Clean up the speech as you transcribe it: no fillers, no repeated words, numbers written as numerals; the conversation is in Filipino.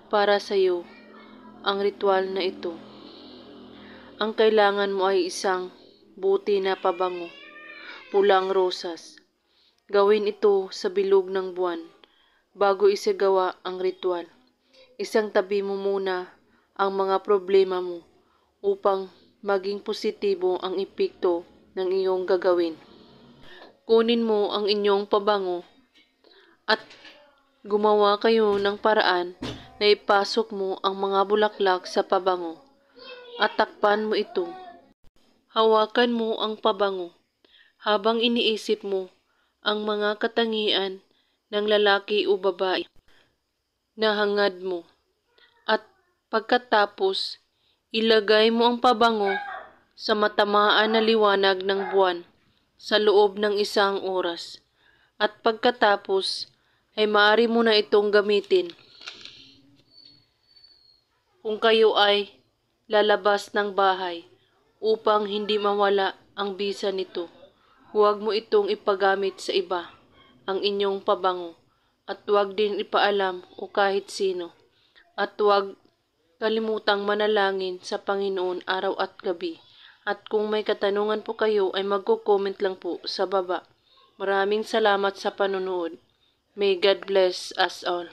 para sa iyo ang ritual na ito. Ang kailangan mo ay isang buti na pabango, pulang rosas. Gawin ito sa bilog ng buwan bago isagawa ang ritual. Isang tabi mo muna ang mga problema mo upang maging positibo ang epekto ng iyong gagawin. Kunin mo ang inyong pabango at gumawa kayo ng paraan na ipasok mo ang mga bulaklak sa pabango at takpan mo ito. Hawakan mo ang pabango habang iniisip mo ang mga katangian ng lalaki o babae na hangad mo. At pagkatapos, ilagay mo ang pabango sa matamaan na liwanag ng buwan sa loob ng 1 oras. At pagkatapos, ay maaari mo na itong gamitin. Kung kayo ay lalabas ng bahay upang hindi mawala ang bisa nito, huwag mo itong ipagamit sa iba, ang inyong pabango, at huwag din ipaalam o kahit sino. At huwag kalimutang manalangin sa Panginoon araw at gabi. At kung may katanungan po kayo ay magko-comment lang po sa baba. Maraming salamat sa panonood. May God bless us all.